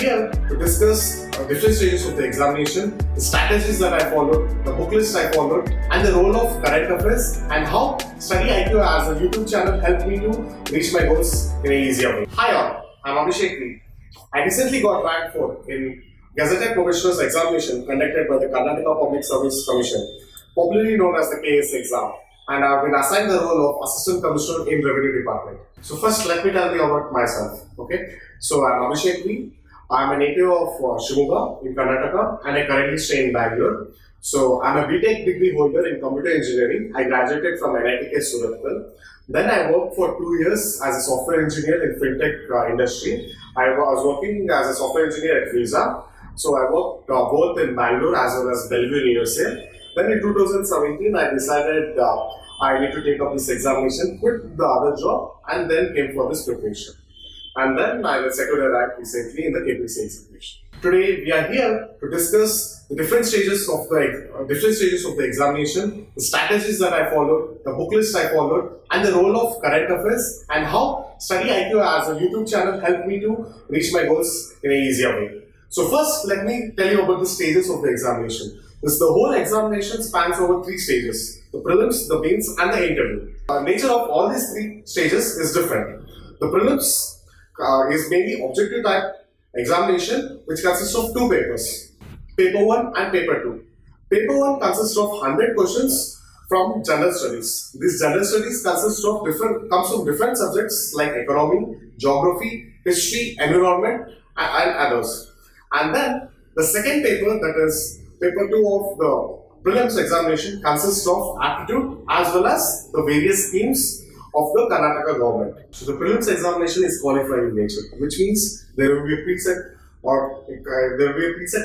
here to discuss different stages of the examination, the strategies that I followed, the booklets I followed, and the role of current affairs, and how StudyIQ as a YouTube channel helped me to reach my goals in an easier way. Hi all, I'm Abhishek. I recently got ranked 4th in Gazetted Professionals Examination conducted by the Karnataka Public Service Commission, popularly known as the KAS exam, and I've been assigned the role of Assistant Commissioner in Revenue Department. So first, let me tell you about myself. Okay, so I'm Abhishek. I'm a native of Shimoga in Karnataka, and I currently stay in Bangalore. So I'm a BTech degree holder in computer engineering. I graduated from NIT Surat. Then I worked for 2 years as a software engineer in fintech industry. I was working as a software engineer at Visa. So I worked both in Bangalore as well as Bellevue in USA. Then in 2017, I decided I need to take up this examination, quit the other job, and then came for this preparation. And then I was secured a rank recently in the UPSC examination. Today we are here to discuss the different stages of the examination, the strategies that I followed, the booklets I followed, and the role of current affairs, and how StudyIQ as a YouTube channel helped me to reach my goals in an easier way. So first, let me tell you about the stages of the examination. The whole examination spans over 3 stages: the prelims, the mains, and the interview. The nature of all these 3 stages is different. The prelims is mainly objective type examination, which consists of 2 papers, paper 1 and paper 2. Paper 1 consists of 100 questions from general studies. These general studies comes from different subjects like economy, geography, history, environment, and others. And then the second paper, that is paper 2 of the prelims examination, consists of aptitude as well as the various schemes of the Karnataka government. So the prelims examination is qualifying in nature, which means there will be a preset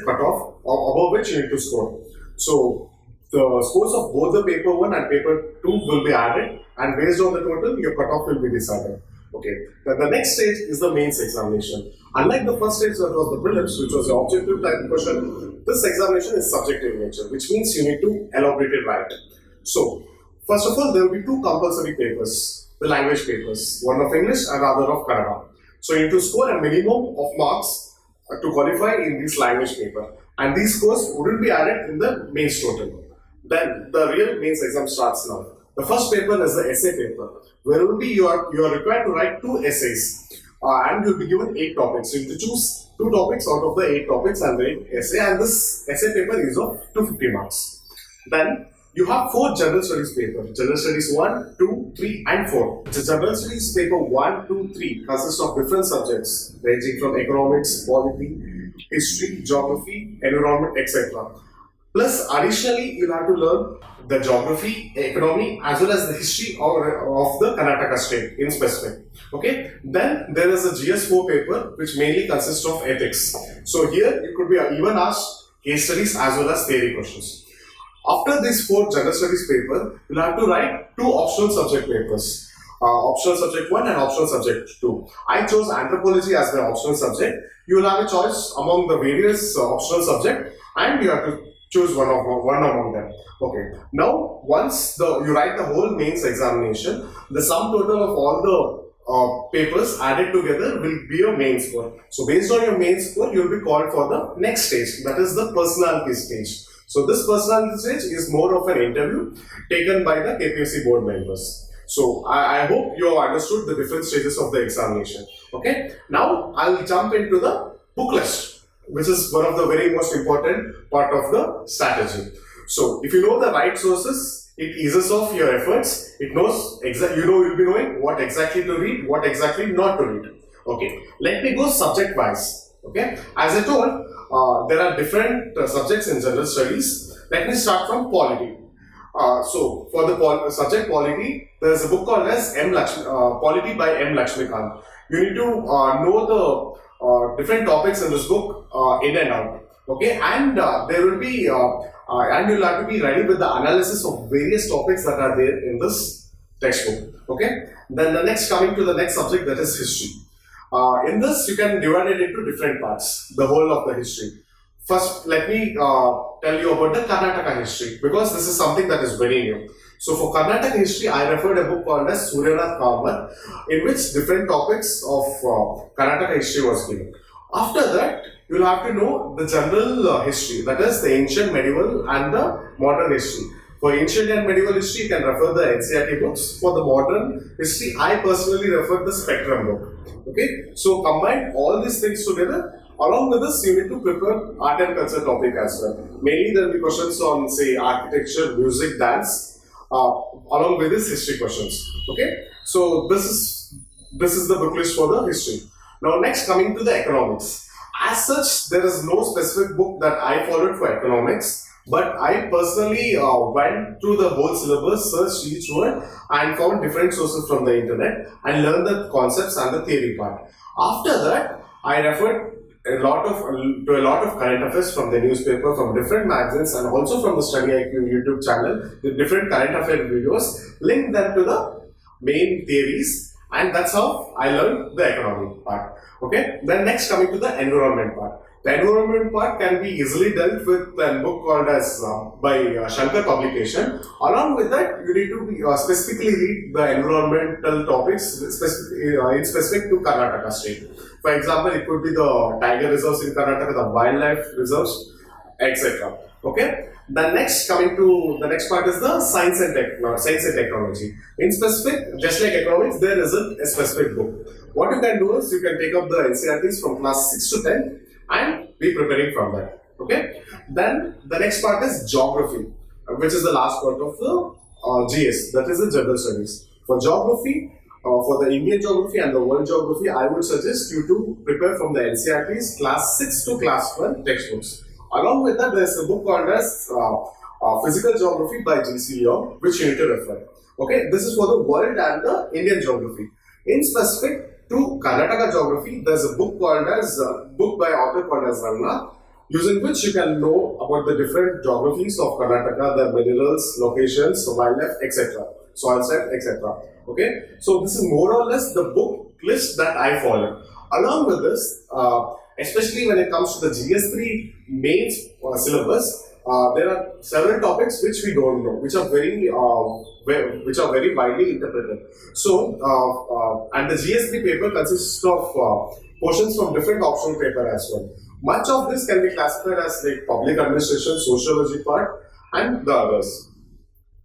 cutoff above which you need to score. So the scores of both the paper 1 and paper 2 will be added, and based on the total, your cutoff will be decided. Okay. Then the next stage is the mains examination. Unlike the first stage that was the prelims, which was the objective type question, this examination is subjective in nature, which means you need to elaborate it right. So first of all, there will be 2 compulsory papers, the language papers, one of English and other of Kannada. So you need to score a minimum of marks to qualify in this language paper, and these scores wouldn't be added in the mains total. Then the real mains exam starts now. The first paper is the essay paper, where you are required to write 2 essays, and you'll be given 8 topics. So you have to choose 2 topics out of the 8 topics and write essay, and this essay paper is of 250 marks. Then you have 4 general studies paper. General studies 1, 2, 3 and 4. The general studies paper 1, 2, 3 consists of different subjects ranging from economics, polity, history, geography, environment, etc. Plus additionally, you'll have to learn the geography, economy as well as the history of the Karnataka state in specific. Okay. Then there is a GS4 paper which mainly consists of ethics. So here it could be even asked case studies as well as theory questions. After these 4 general studies paper, you'll have to write 2 optional subject papers. Optional subject 1 and optional subject 2. I chose anthropology as my optional subject. You will have a choice among the various optional subjects, and you have to choose one among them. Okay. Now, once you write the whole mains examination, the sum total of all the papers added together will be your main score. So based on your main score, you will be called for the next stage, that is the personality stage. So this personality stage is more of an interview taken by the KPSC board members. So I hope you have understood the different stages of the examination. Okay. Now I'll jump into the booklet, which is one of the very most important part of the strategy. So if you know the right sources, it eases off your efforts. It knows you'll be knowing what exactly to read, what exactly not to read. Okay. Let me go subject wise. Okay. As I told, there are different subjects in general studies. Let me start from polity. So for the subject polity, there is a book called as Polity by M. Lakshmikant. You need to know the different topics in this book in and out. Okay, and there will be and you'll have to be ready with the analysis of various topics that are there in this textbook. Okay. Then coming to the next subject, that is history. In this, you can divide it into different parts, the whole of the history. First, let me tell you about the Karnataka history, because this is something that is very new. So for Karnataka history, I referred a book called as Suryanath Kamath, in which different topics of Karnataka history was given. After that, you'll have to know the general history, that is the ancient, medieval and the modern history. For ancient and medieval history, you can refer the NCERT books. For the modern history, I personally refer the Spectrum book. Okay, so combine all these things together. Along with this, you need to prepare art and culture topic as well. Mainly there will be questions on, say, architecture, music, dance, along with this history questions. Okay, so this is the book list for the history. Now next, coming to the economics. As such, there is no specific book that I followed for economics, but I personally went through the whole syllabus, searched each word and found different sources from the internet and learned the concepts and the theory part. After that, I referred to a lot of current affairs from the newspaper, from different magazines and also from the StudyIQ YouTube channel, the different current affair videos, linked them to the main theories. And that's how I learned the economic part. Okay. Then next, coming to the environment part. The environment part can be easily dealt with a book called as by Shankar Publication. Along with that, you need to specifically read the environmental topics in specific to Karnataka state. For example, it could be the tiger reserves in Karnataka, the wildlife reserves, etc. Okay. The next part is the science and technology. In specific, just like economics, there isn't a specific book. What you can do is you can take up the NCERTs from class 6 to 10 and be preparing from that. Okay. Then the next part is geography, which is the last part of the GS, that is the general studies. For geography, for the Indian geography and the world geography, I would suggest you to prepare from the NCERTs class 6 to class 12 textbooks. Along with that, there is a book called as Physical Geography by G.C. Leong, which you need to refer. Okay, this is for the world and the Indian geography. In specific to Karnataka geography, there is a book called as book by author called as Rangna, using which you can know about the different geographies of Karnataka, the minerals, locations, wildlife, etc., soil type, etc. Okay, so this is more or less the book list that I followed. Along with this, especially when it comes to the GS3 mains syllabus, there are several topics which we don't know, which are very widely interpreted. So, and the GS3 paper consists of portions from different optional paper as well. Much of this can be classified as like public administration, sociology part, and the others.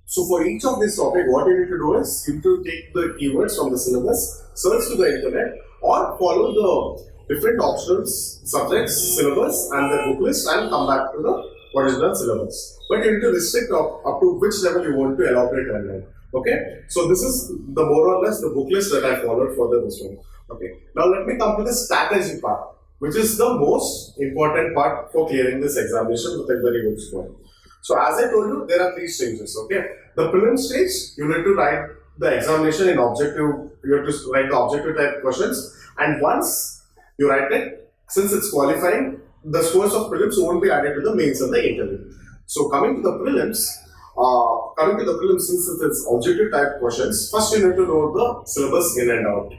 So for each of these topics, what you need to do is you need to take the keywords from the syllabus, search to the internet, or follow the different optional subjects, syllabus and the book list and come back to the original syllabus. But you need to restrict up to which level you want to elaborate on that. Okay, so this is the more or less the book list that I followed for this one. Okay, now let me come to the strategy part, which is the most important part for clearing this examination with a very good score. So as I told you, there are 3 stages. Okay, the prelim stage, you need to write the examination in objective, you have to write the objective type questions, and once you write it, since it's qualifying, the scores of prelims won't be added to the mains and the interview. So coming to the prelims, since it is objective type questions, first you need to know the syllabus in and out.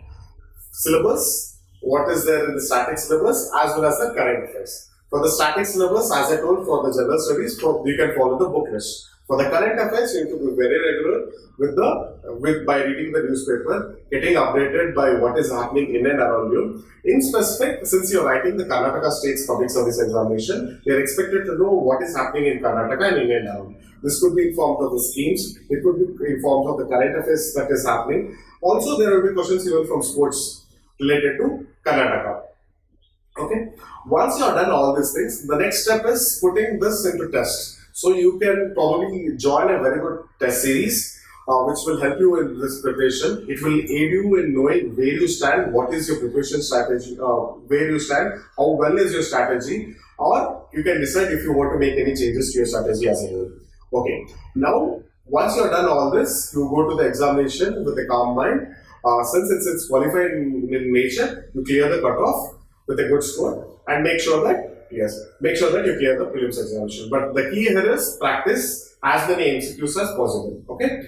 Syllabus, what is there in the static syllabus as well as the current affairs. For the static syllabus, as I told, for the general studies, you can follow the book list. For the current affairs, you need to be very regular by reading the newspaper, getting updated by what is happening in and around you. In specific, since you are writing the Karnataka State's Public Service Examination, you are expected to know what is happening in Karnataka and in and around. This could be in form of the schemes, it could be in form of the current affairs that is happening. Also, there will be questions even from sports related to Karnataka. Okay. Once you have done all these things, the next step is putting this into test. So you can probably join a very good test series, which will help you in this preparation. It will aid you in knowing where you stand, what is your preparation strategy, where you stand, how well is your strategy, or you can decide if you want to make any changes to your strategy as a whole. Okay. Now, once you have done all this, you go to the examination with a calm mind. Since it's qualified in nature, you clear the cutoff with a good score and make sure that you clear the prelims examination. But the key here is practice as many MCQs as possible. Okay.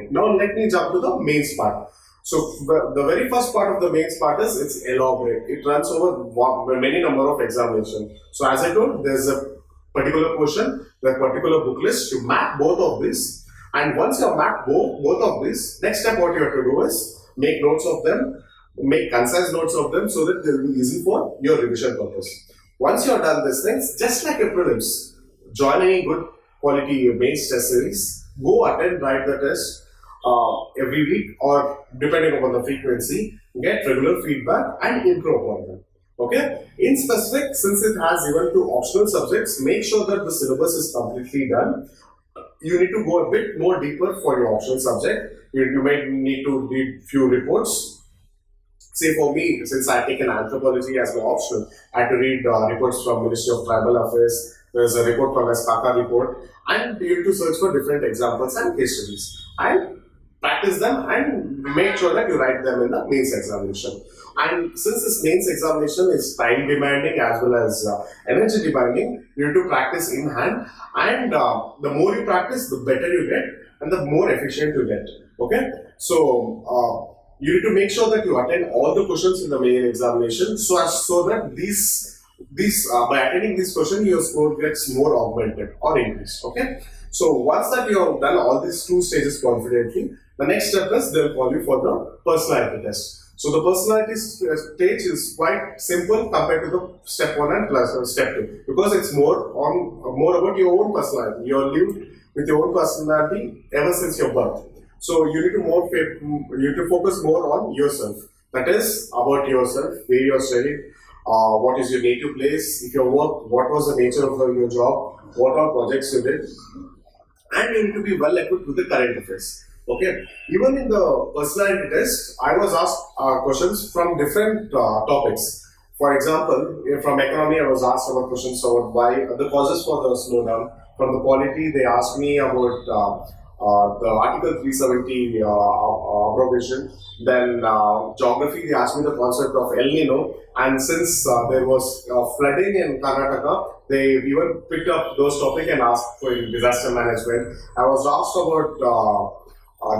Now let me jump to the mains part. So the very first part of the mains part is it's elaborate. It runs over many number of examinations. So as I told, there's a particular portion, the particular book list. You map both of these, and once you have mapped both of these, next step what you have to do is make notes of them. make concise notes of them so that they'll be easy for your revision purpose. Once you're done these things, just like your prelims, join any good quality mains test series, go attend, write the test every week or depending upon the frequency, get regular feedback and improve upon them. Okay? In specific, since it has even 2 optional subjects, make sure that the syllabus is completely done. You need to go a bit more deeper for your optional subject. You may need to read few reports. Say for me, since I take an anthropology as my optional, I had to read reports from Ministry of Tribal Affairs. There's a report called as KAS report, and you have to search for different examples and case studies. And practice them and make sure that you write them in the mains examination. And since this mains examination is time demanding as well as energy demanding, you need to practice in hand. And the more you practice, the better you get and the more efficient you get. Okay? So, you need to make sure that you attend all the questions in the main examination so that by attending this question, your score gets more augmented or increased. Okay? So once that you have done all these 2 stages confidently, the next step is they'll call you for the personality test. So the personality stage is quite simple compared to the step 1 and plus step 2 because it's more about your own personality. You're lived with your own personality ever since your birth. So you need to focus more on yourself. That is about yourself, where you're studying, what is your native place, if you work, what was the nature of your job, what all projects you did, and you need to be well equipped with the current affairs. Okay. Even in the personality test, I was asked questions from different topics. For example, from economy, I was asked about questions about why the causes for the slowdown. From the polity, they asked me about the Article 370 abrogation. Then geography, they asked me the concept of El Nino. And since there was flooding in Karnataka, they even picked up those topics and asked for disaster management. I was asked about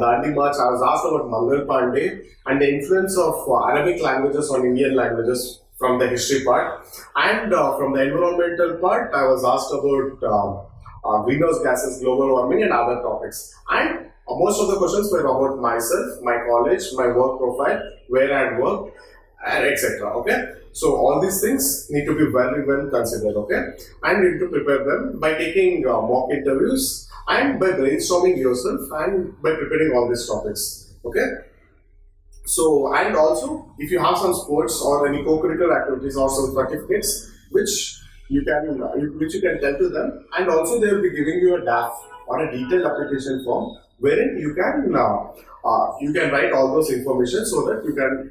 Dandi March, I was asked about Mangal Pandey and the influence of Arabic languages on Indian languages from the history part. And from the environmental part, I was asked about greenhouse gases, global warming and other topics. And most of the questions were about myself, my college, my work profile, where I had worked, and etc. Okay, so all these things need to be very well considered. Okay, and you need to prepare them by taking mock interviews and by brainstorming yourself and by preparing all these topics. Okay, so and also if you have some sports or any co-curricular activities or some certificates which you can tell to them, and also they will be giving you a DAF or a detailed application form wherein you can write all those information so that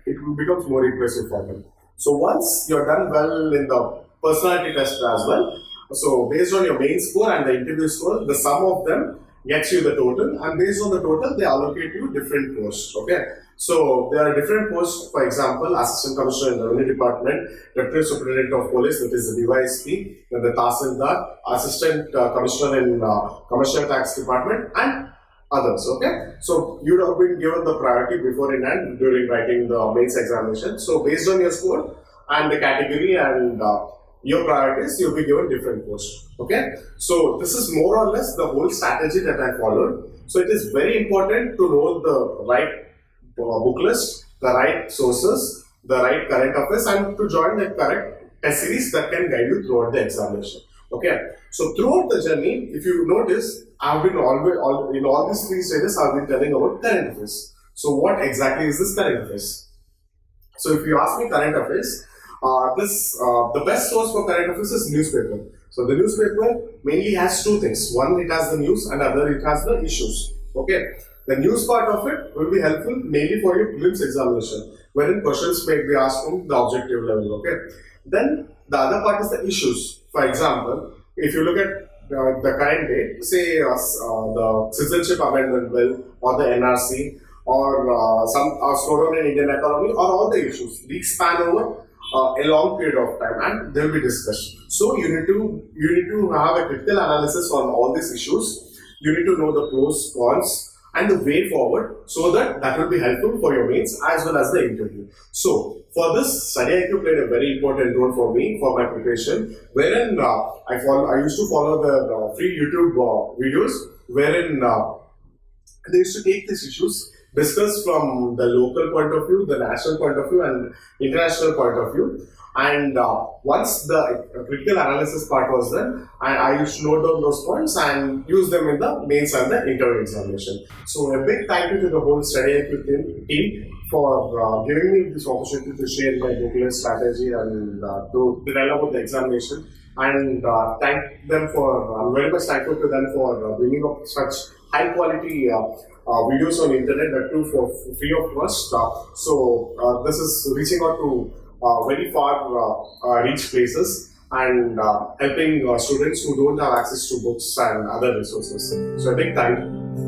it becomes more impressive for them. So once you're done well in the personality test as well, so based on your main score and the interview score, the sum of them gets you the total, and based on the total, they allocate you different posts. Okay, so there are different posts. For example, Assistant Commissioner in the Revenue Department, Deputy Superintendent of Police, that is the DYSP, then the Tahsildar, Assistant Commissioner in Commercial Tax Department, and others. Okay, so you would have been given the priority before in hand during writing the mains examination. So based on your score and the category and your priorities, you'll be given different posts. Okay, so this is more or less the whole strategy that I followed. So it is very important to know the right book list, the right sources, the right current affairs, and to join the correct test series that can guide you throughout the examination. Okay, so throughout the journey, if you notice, I've been in all these 3 stages, I've been telling about current affairs. So what exactly is this current affairs? So if you ask me current affairs, the best source for current affairs is newspaper. So the newspaper mainly has 2 things. One, it has the news, and other, it has the issues. Okay, the news part of it will be helpful mainly for your prelims examination, wherein questions may be asked from the objective level. Okay, then the other part is the issues. For example, if you look at the current date, say the Citizenship Amendment Bill or the NRC or some slowdown in Indian economy or all the issues, these span over a long period of time and they will be discussed. So you need to have a critical analysis on all these issues. You need to know the pros, cons, and the way forward, so that will be helpful for your mains as well as the interview. So for this, StudyIQ played a very important role for me for my preparation, wherein I used to follow the free YouTube videos, wherein they used to take these issues, discuss from the local point of view, the national point of view, and international point of view. And once the critical analysis part was done, I used to note down those points and use them in the mains and the interview examination. So a big thank you to the whole StudyIQ team for giving me this opportunity to share my booklet strategy and to tell about the examination. And thank them for, I'm very much thankful to them for bringing up such high quality videos on internet, that too for free of cost. So this is reaching out to very far reach places and helping students who don't have access to books and other resources. So a big thank you.